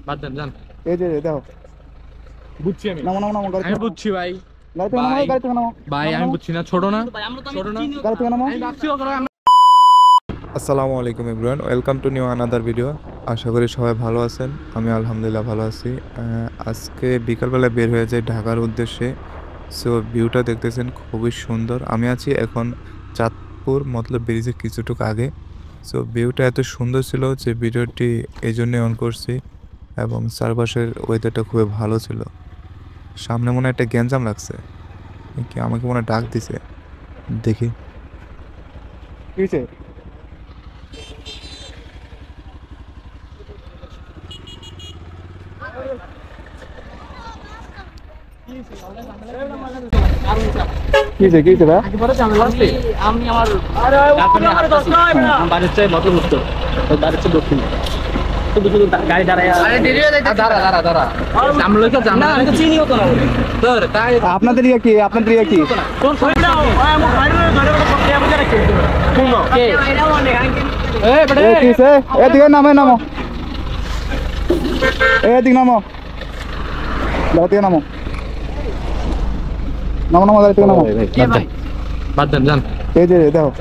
বাদ দেন যান। এই যে দেখো, বুঝছি আমি। নামো নামো নামো, গাড়ি আমি থেকে নামো, বুঝছি ভাই। গাড়ি থেকে নামো, ভাই গাড়ি থেকে নামো, ভাই নামো আমি নামো, বুঝছি না, ছোট না, ভাই আমরা তো ছোট না। গাড়ি থেকে নামো। আমি ভাবছি ওরা আসসালামু আলাইকুম everyone, welcome to new another video. আশা করি সবাই ভালো আছেন। আমি আলহামদুলিল্লাহ ভালো আছি। আজকে বিকালবেলা বের হয়ে যাই ঢাকার উদ্দেশ্যে। সো ভিউটা দেখতেছেন খুবই সুন্দর। আমি আছি এখন চাঁদপুর মতলব ব্রিজের কিছুটুকু আগে। সো ভিউটা এত সুন্দর ছিল যে ভিডিওটি এই জন্যে অন করছি, এবং চারপাশের ওয়েদারটা খুবই ভালো ছিল। সামনে মনে হয় একটা গ্যাঞ্জাম লাগছে, কি আমাকে মনে হয় ডাক দিছে, দেখি। কি হয়েছে? কি হয়েছে, কি হয়েছে ভাই? আমি আমার বাড়ির চাই মতো বুঝতো বাড়ির চেয়ে দক্ষিণ শুধু শুধু গাড়ি দাঁড়ায় দাঁড়া দাঁড়া দাঁড়া জামলো তো না জামলো আমি তো চিনিও তো না ওরে। তোর তাই আপনাদের ইয়ে কি, আপনাদের ইয়ে কি? কে? এই বেটা কি হয়েছে? এদিকে নামো, নামো, এদিকে নামো, গাড়ি থেকে নামো, নামো নামো, গাড়ি থেকে নামো। কে ভাই? বাদ দেন যান। এই যে দেখো,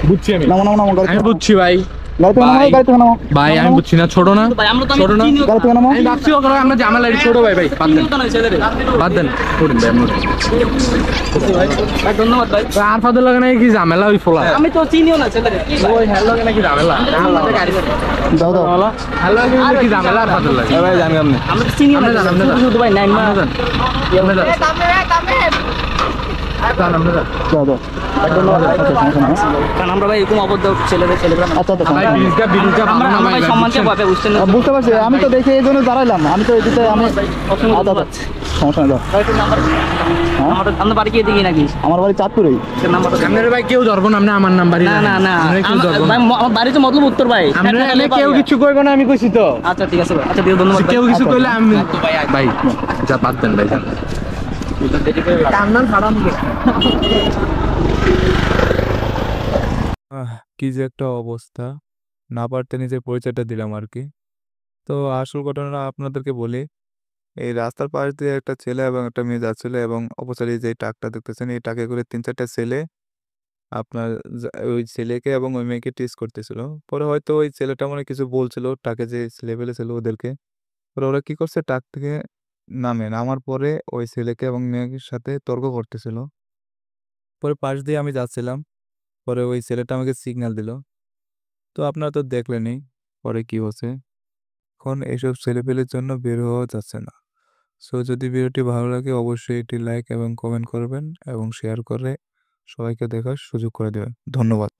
বুঝছি আমি। নামো নামো নামো, গাড়ি আমি থেকে নামো, বুঝছি ভাই। গাড়ি থেকে নামো, ভাই গাড়ি থেকে নামো, ভাই আমি বুঝছি না, ছোট না, ভাই আমরা তো ছোট না। চিনিও গাড়ি থেকে নামো। আমি ভাবছি ওরা আমরা জামালা ছোট ভাই ভাই বাদ দেন, তো না ছেলেরে বাদ দেন করুন ভাই আমরা। ভাই ধন্যবাদ ভাই। আর ফাদর লাগে নাকি কি ঝামেলা ওই ফোলা আমি তো চিনিও না ছেলেরে কি ভাই? ওই হ্যালো লাগে নাকি ঝামেলা দাও দাও, হ্যালো কি ঝামেলা আর ফাদর লাগে ভাই জানি আপনি আমরা তো চিনিও না আমরা শুধু শুধু ভাই নাই মা জান আমরা জান আমরা জান দাও দাও। ধন্যবাদ, আচ্ছা, সমস্যা নাই। কারণ আমরা ভাই এরকম অবদ্ধ ছেলেরা আচ্ছা আচ্ছা, ভাই সমস্যা নাই। বিরিজটা আমরা ভালো না আমরা ভাই ভাই সম্মানকে পাবে বুঝছেন না বুঝতে পারছি, আমি তো দেখে এই জন্য দাঁড়াইলাম, আমি তো এদিকে আমি আচ্ছা আচ্ছা, সমস্যা নেই, দাও। হ্যাঁ? আমরা বাড়ি গিয়ে দেখি নাকি আমার বাড়ি চাঁদপুরেই। নাম্বারটা আপনার ভাই কেউ ধরবো না, আপনি আমার নাম্বারই না না না কেউ ধরবো ভাই না। আমার বাড়ি তো মতলব উত্তর ভাই আমরা কেউ কিছু কইবো না, আমি কইছি তো। আচ্ছা ঠিক আছে ভাই আচ্ছা দিও ধন্যবাদ কেউ কিছু কইলে আমি ভাই যা বাদ দেন ভাই যান। কি যে একটা অবস্থা, না পারতে নিজের পরিচয়টা দিলাম আর কি। তো আসল ঘটনা আপনাদেরকে বলি। এই রাস্তার পাশ দিয়ে একটা ছেলে এবং একটা মেয়ে যাচ্ছিল, এবং অপচারী যে ট্রাকটা দেখতেছেন, এই ট্রাকে করে ৩-৪টা ছেলে আপনার ওই ছেলেকে এবং ওই মেয়েকে টিজ করতেছিল। পরে হয়তো ওই ছেলেটা মনে হয় কিছু বলছিল ট্রাকে যে ছেলে পেলে ছিল ওদেরকে। পরে ওরা কি করছে, ট্রাক থেকে নামার পরে ওই ছেলেকে এবং মেয়েকে সাথে তর্ক করতেছিল। পরে পাশ দিয়ে আমি যাচ্ছিলাম, পরে ওই ছেলেটা আমাকে সিগন্যাল দিল। তো আপনারা তো দেখলেনই পরে কি হচ্ছে। এখন এইসব ছেলেপেলের জন্য বের হওয়া যাচ্ছে না। সো যদি ভিডিওটি ভালো লাগে অবশ্যই এটি লাইক এবং কমেন্ট করবেন, এবং শেয়ার করে সবাইকে দেখার সুযোগ করে দেবেন। ধন্যবাদ।